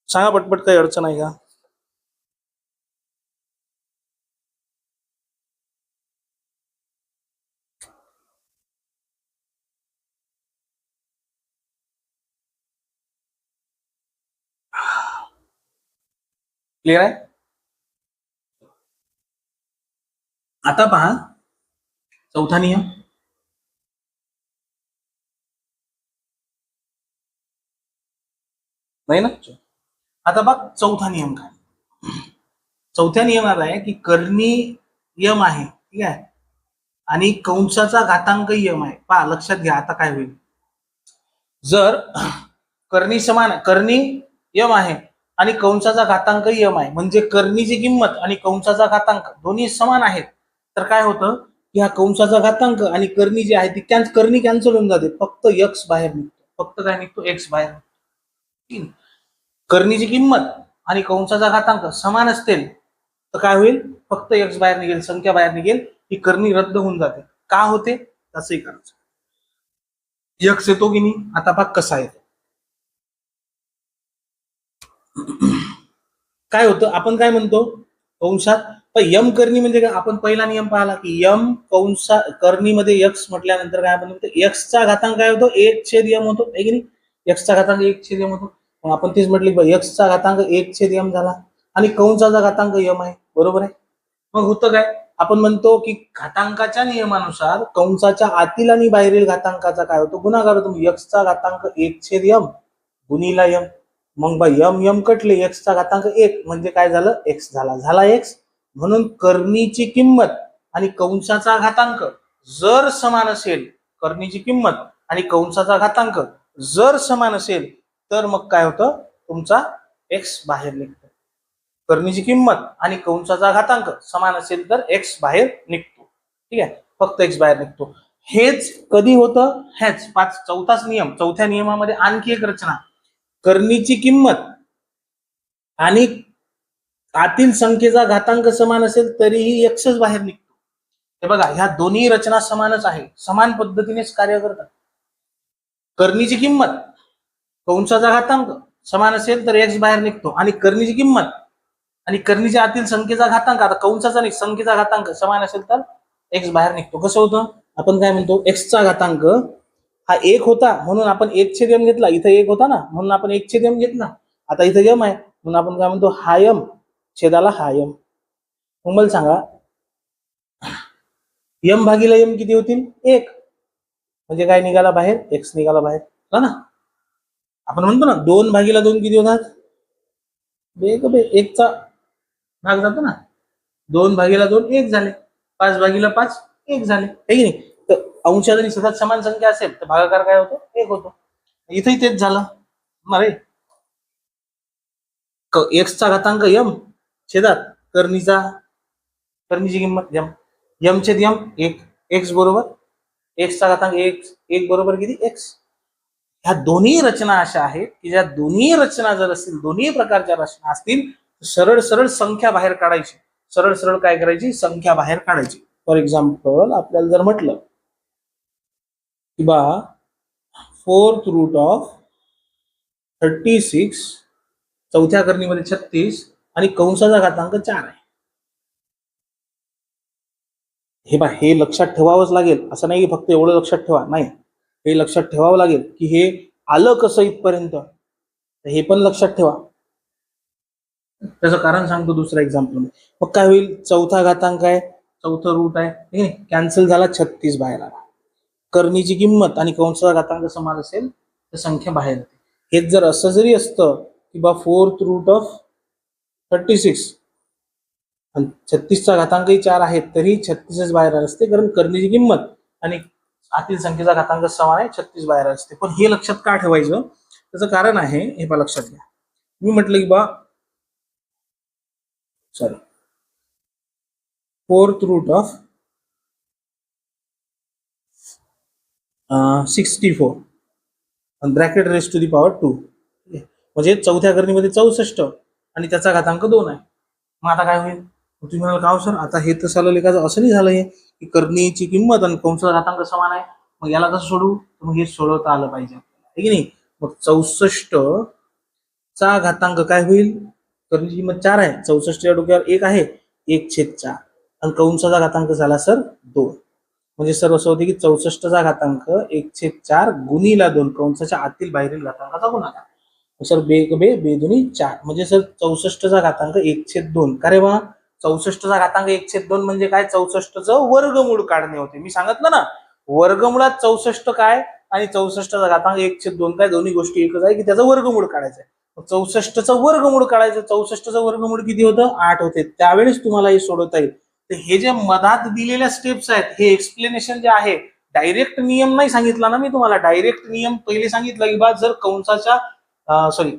सांगा पटपट, काही अडचण आहे का? क्लिअर आहे? आता पहा चौथा नियम. नाही ना? आता बघ चौथा नियम काय. चौथ्या नियमात आहे की कर्णी यम आहे, ठीक आहे, आणि कंसाचा घातांक यम आहे. पहा लक्षात घ्या आता काय होईल. जर कर्णी यम आहे आणि कंसाचा घातांक यम आहे, म्हणजे कर्णीची किंमत आणि कंसाचा घातांक दोन्ही समान आहेत, तर काय होतं की हा कंसाचा घातांक आणि कर्णी जी आहे ती कर्णी कॅन्सल होऊन जाते, फक्त एक्स बाहेर निघतो. फक्त काय निघतो? एक्स बाहेर. कर्णीची किंमत आणि कंसाचा घातांक समान असतील तर काय होईल? फक्त एक्स बाहेर निघेल, संख्या बाहेर निघेल, ही कर्णी रद्द होऊन जाते. का होते? तसंही करायचं. यक्स येतो की नाही? आता भाग कसा येतो. काय होतं, आपण काय म्हणतो कंसात यम कर्णी म्हणजे काय. आपण पहिला नियम पाहिला की यम कंसा कर्णीमध्ये यक्स म्हटल्यानंतर काय आपण म्हणतो, यक्सचा घातांक काय होतो? 1/m होतो, आहे की नाही? यक्सचा घातांक 1/m होतो. मग आपण तेच म्हटले की यक्सचा घातांक 1/m झाला आणि कंसाचा घातांक यम आहे, बरोबर आहे. मग होतं काय, आपण म्हणतो की घातांकाच्या नियमानुसार कंसाच्या आतील आणि बाहेरील घातांकाचा काय होतो? गुणाकार होतो. यक्सचा घातांक 1/m गुणिला यम. मग बा यम यम कटले, एक्सचा घातांक 1 म्हणजे काय झालं? एक्स झाला एक्स. म्हणून कर्णीची किंमत आणि कंसाचा घातांक जर समान असेल, कर्णीची किंमत आणि कंसाचा घातांक जर समान असेल तर मग काय होतं? तुमचा एक्स बाहेर निघतो. कर्णीची किंमत आणि कंसाचा घातांक समान असेल तर एक्स बाहेर निघतो, ठीक आहे, फक्त एक्स बाहेर निघतो. हेच कधी होतं? हेच चौथाच नियम. चौथ्या नियमामध्ये आणखी एक रचना, कर्णीची किंमत आणि आतील संख्येचा घातांक समान असेल तरीही एक्सच बाहेर निघतो. हे बघा, ह्या दोन्ही रचना समानच आहे, समान पद्धतीनेच कार्य करतात. कर्णीची किंमत कंसाचा घातांक समान असेल तर एक्स बाहेर निघतो, आणि कर्णीची किंमत आणि कर्णीच्या आतील संख्येचा घातांक, आता कंसाचा नाही संख्येचा घातांक समान असेल तर एक्स बाहेर निघतो. कसं होतं? आपण काय म्हणतो, एक्सचा घातांक हा 1 होता म्हणून आपण 1/m घेतला, इथं 1 होता ना म्हणून आपण 1/m घेतला. आता इथं यम आहे म्हणून आपण काय म्हणतो, हा यम छेदाला हा यम. मग मला सांगा, यम भागीला यम किती होतील? 1. म्हणजे काय निघाला बाहेर? एक्स निघाला बाहेर ना. आपण म्हणतो ना 2/2 किती होतात? 1चा भाग जातो ना, 2/2 1 झाले, 5/5 1 झाले, आहे की नाही? तर अंशात आणि सतत समान संख्या असेल तर भागाकार काय होतो? 1 होतो. इथंही तेच झालं. अरे एक्सचा घातांक यम छेदात कर्णीची किंमत यम, यम छेद यम 1, एक्स बरोबर एक्सचा घातांक 1 बरोबर किती? एक्स. ह्या दोन्ही रचना अशा आहेत की ज्या दोन्ही रचना जर असतील, दोन्ही प्रकारच्या रचना असतील, सरळ सरळ संख्या बाहेर काढायची. सरळ सरळ काय करायची? संख्या बाहेर काढायची. फॉर एक्झाम्पल आपल्याला जर म्हटलं की बा 4th रूट ऑफ 36, चौथ्या कर्णीमध्ये 36 आणि कंसाचा घातांक 4 आहे. हे लक्षात ठेवावंच लागेल, असं नाही की फक्त एवढं लक्षात ठेवा, नाही, हे लक्षात ठेवावं लागेल की हे आलं कसं इथपर्यंत, हे पण लक्षात ठेवा. त्याचं कारण सांगतो दुसऱ्या एक्झाम्पल. मग काय होईल? चौथा घातांक आहे, चौथं रूट आहे, कॅन्सल झाला, 36 बाहेर आला. कर्णीची किंमत आणि कंसाचा घातांक समान असेल तर संख्या बाहेर येते. हेच जर असं जरी असतं की बा 4th रूट ऑफ 36 आणि 36चा घातांकही 4 आहे तरी 36 बाहेर आले असते, कारण कर्णीची किंमत आणि आतील संख्येचा घातांक समान आहे, 36 बाहेर असते. पण हे लक्षात का ठेवायचं? त्याचं कारण आहे, हे पहा लक्षात घ्या. मी म्हटलं की बा 4th root of 64 bracket raise to the power 2, म्हणजे चौथ्या करणीमध्ये 64 आणि त्याचा घातांक 2 आहे. मग आता काय होईल? तुम्ही म्हणाल का सर आता हे तर झालं लेखाचं असं नाही झालंय की करणीची किंमत आणि कंसाचा घातांक समान आहे, मग याला कसं सोडू? तर मग हे सोडवता आलं पाहिजे, आहे की नाही? मग 64 चा घातांक काय होईल? करणीची किंमत 4 आहे, 64 या डोक्यावर 1 आहे, 1/4 आणि कंसाचा घातांक झाला सर 2. म्हणजे सर असं होते की 64 चा घातांक 1/4 गुणीला 2 कंसाच्या आतील बाहेरील घातांकाचा गुणाकार. सर बे दुनी 4 म्हणजे सर 64 चा घातांक 1/2. का रे बा? 64 चा घातांक 1/2 म्हणजे काय? 64 चं वर्गमूळ काढणे होते. मी सांगितलं ना, वर्गमुळात 64 काय आणि 64 चा घातांक 1/2 काय, दोन्ही गोष्टी एकच आहे की त्याचं वर्गमूळ काढायचं आहे. 64 चं वर्गमूळ काढायचं. 64 चं वर्गमूळ किती होतं? 8 होते. त्यावेळेस तुम्हाला हे सोडवता येईल. तर हे जे मधात दिलेल्या स्टेप्स आहेत, हे एक्सप्लेनेशन जे आहे, डायरेक्ट नियम नाही सांगितला ना मी तुम्हाला. डायरेक्ट नियम पहिले सांगितलं की बा जर कंसाच्या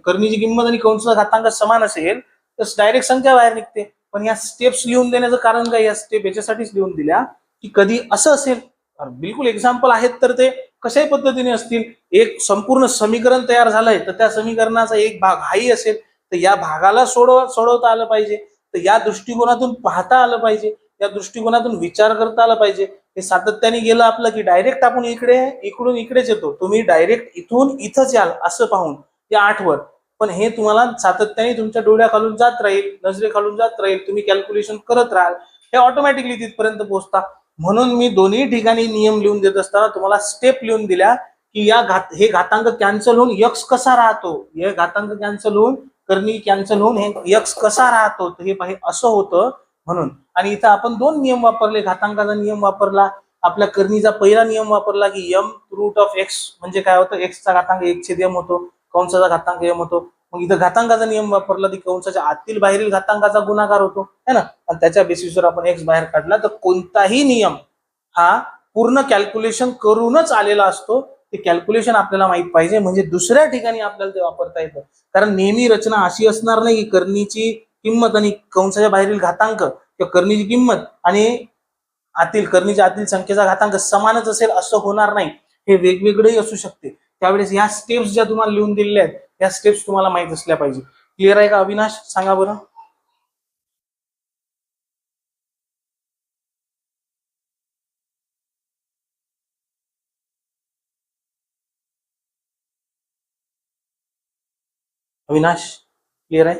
करणीची किंमत आणि कंसाचा घातांक समान असेल तर डायरेक्ट संख्या बाहेर निघते. पण या स्टेप्स लिहून देण्याचं कारण काय? या स्टेप याच्यासाठीच लिहून दिल्या की कधी असं असेल, बिलकुल एक्झाम्पल आहेत तर ते कशाही पद्धतीने असतील. एक संपूर्ण समीकरण तयार झालंय तर त्या समीकरणाचा एक भाग हाही असेल तर या भागाला सोडवता आलं पाहिजे. तर या दृष्टिकोनातून पाहता आलं पाहिजे, या दृष्टिकोनातून विचार करता आला पाहिजे. हे सातत्याने गेलं आपलं की डायरेक्ट आपण इकडून इकडेच येतो. तुम्ही डायरेक्ट इथून इथंच याल असं पाहून या 8 वर. पण हे तुम्हाला सातत्याने तुमच्या डोळ्याखालून जात राहील, नजरेखालून जात राहील, तुम्ही कॅल्क्युलेशन करत राहाल, हे ऑटोमॅटिकली तिथपर्यंत पोहोचता. म्हणून मी दोन्ही ठिकाणी नियम लिहून देत असताना तुम्हाला स्टेप लिहून दिल्या की हे घातांक कॅन्सल होऊन यक्स कसा राहतो, हे घातांक कॅन्सल होऊन करणी कॅन्सल होऊन हे यक्स कसा राहतो, हे पाहिजे असं होतं म्हणून. आणि इथं आपण 2 नियम वापरले. घातांकाचा नियम वापरला, आपल्या करणीचा पहिला नियम वापरला की एम रूट ऑफ एक्स म्हणजे काय होतं? एक्सचा घातांक 1/m होतो, कंसाचा घातांक m होतो. मग इथं घातांकाचा नियम वापरला की कंसाच्या आतील बाहेरील घातांकाचा गुणाकार होतो, है ना? आणि त्याच्या बेसिसवर आपण एक्स बाहेर काढला. तर कोणताही नियम हा पूर्ण कॅल्क्युलेशन करूनच आलेला असतो. ते कॅल्क्युलेशन आपल्याला माहित पाहिजे, म्हणजे दुसऱ्या ठिकाणी आपल्याला ते वापरता येतं. कारण नेहमी रचना अशी असणार नाही की करणीची किंमत आणि कंसाच्या बाहेरील घातांक किंवा करणीची किंमत आणि करणीच्या आतील संख्येचा घातांक समानच असेल असं होणार नाही. हे वेगवेगळेही असू शकते. त्यावेळेस या स्टेप्स ज्या तुम्हाला लिहून दिलेल्या आहेत या स्टेप्स तुम्हाला माहित असल्या पाहिजे. क्लिअर आहे का अविनाश? सांगा बरं. अविनाश क्लिअर आहे?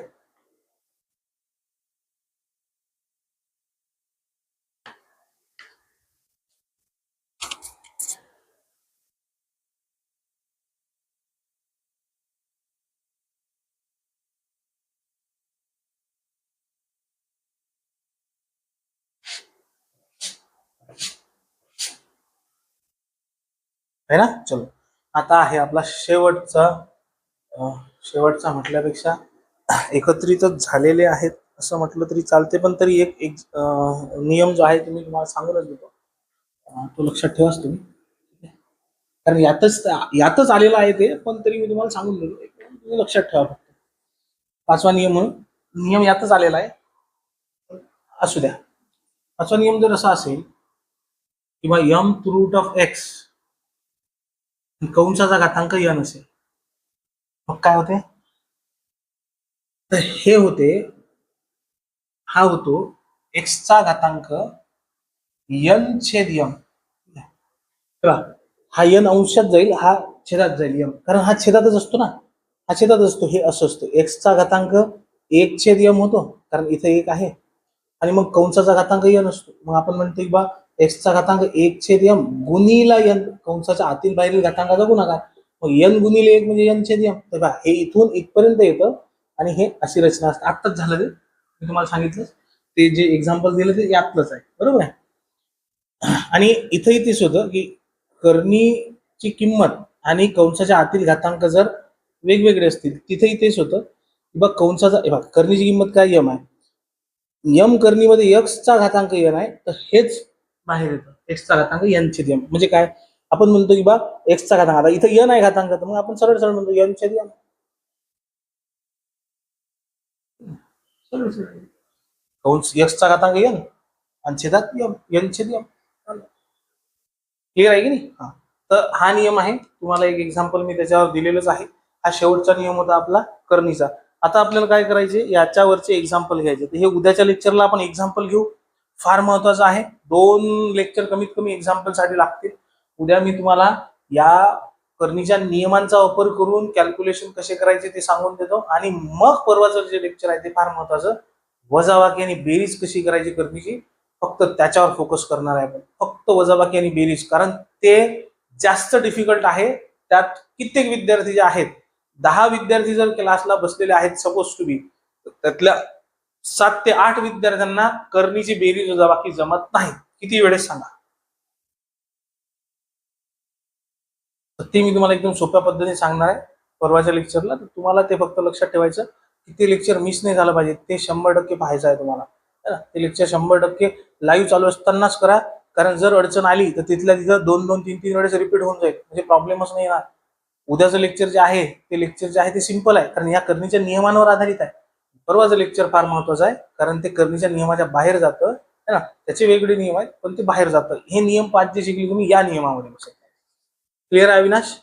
है ना? चलो आता आहे आपला शेवटचा म्हटल्यापेक्षा एकत्रितच झालेले आहेत असं म्हटलं तरी चालते. पण तरी एक एक नियम जो आहे तुम्ही तुम्हाला सांगूनच देतो, तो लक्षात ठेवाच तुम्ही. कारण यातच आलेला आहे ते, पण तरी मी तुम्हाला सांगून देतो, तुम्ही लक्षात ठेवा फक्त. 5वा नियम यातच आलेला आहे, असू द्या. 5वा नियम जर असा असेल किंवा यम रूट ऑफ एक्स कंसाचा घातांक n असेल, मग काय होते? तर हे होते, हा होतो एक्सचा घातांक n/m. हा n अंशात जाईल, हा छेदात जाईल m, कारण हा छेदातच असतो ना, हा छेदात असतो. हे असं असतो, एक्सचा घातांक 1/m होतो कारण इथे 1 आहे आणि मग कंसाचा घातांक n असतो. मग आपण म्हणतो की बा एक्सचा घातांक 1/m गुणीला n कंसाच्या आतील बाहेरील घातांकाचा गुणाकार. मग n गुणिले 1 म्हणजे n/m. तर बा हे इथून इथपर्यंत येतं आणि हे अशी रचना असते. आत्ताच झालं ते, मी तुम्हाला सांगितलं. ते जे एक्झाम्पल दिलं ते यातलंच आहे, बरोबर आहे. आणि इथंही तेच होतं की करणीची किंमत आणि कंसाच्या आतील घातांक जर वेगवेगळे असतील, तिथेही तेच होतं की बघ कंसाचा करणीची किंमत काय यम आहे, यम करणीमध्ये एक्सचा घातांक n आहे, तर हेच बाहेर येतं एक्सचा घातांक n/m. म्हणजे काय? आपण म्हणतो की बा एक्सचा घातांक, आता इथं n आहे घातांक, तर मग आपण सरळ सरळ म्हणतो n/m. एक्सचा घातांक n आणि छेदात m, n/m. क्लिअर आहे की नाही? हा. तर हा नियम आहे, तुम्हाला एक एक्झाम्पल मी त्याच्यावर दिलेलंच आहे. हा शेवटचा नियम होता आपला करणीचा. आता आपल्याला काय करायचे, याच्यावरचे एक्झाम्पल घ्यायचे. तर हे उद्याच्या लेक्चरला आपण एक्झाम्पल घेऊ. फार महत्वाचं आहे, 2 लेक्चर कमीत कमी एक्झाम्पल साठी लागतील. उद्या मी तुम्हाला या करणीच्या नियमांचा वापर करून कॅल्क्युलेशन कसे करायचे ते सांगून देतो. आणि मग परवाचं जे लेक्चर आहे ते फार महत्वाचं, वजाबाकी आणि बेरीज कशी करायची करणीची, फक्त त्याच्यावर फोकस करणार आहे आपण. फक्त वजाबाकी आणि बेरीज, कारण ते जास्त डिफिकल्ट आहे. त्यात कित्येक विद्यार्थी जे आहेत, 10 विद्यार्थी जर क्लासला बसलेले आहेत सपोज टू बी, त्यातल्या 7 ते 8 विद्यार्थ्यांना करणीची बेरीज वजाबाकी जमत नाही. किती वेळेस सांगा. तर ते मी तुम्हाला एकदम सोप्या पद्धतीने सांगणार आहे परवाच्या लेक्चरला. तर तुम्हाला ते फक्त लक्षात ठेवायचं की ते लेक्चर मिस नाही झालं पाहिजे. ते 100% पाहायचं आहे तुम्हाला. ते लेक्चर 100% लाईव्ह चालू असतानाच करा. कारण जर अडचण आली तर तिथल्या तिथं 2-2, 3-3 वेळेस रिपीट होऊन जाईल, म्हणजे प्रॉब्लेमच नाही येणार. उद्याचं लेक्चर जे आहे ते सिंपल आहे, कारण या करणीच्या नियमांवर आधारित आहे. परवाचं लेक्चर फार महत्वाचं आहे, कारण ते करणीच्या नियमाच्या बाहेर जातं, है ना. त्याचे वेगळे नियम आहेत पण ते बाहेर जातं. हे नियम 5 जे शिकले तुम्ही या नियमामध्ये बसत. क्लिअर आहे अविनाश?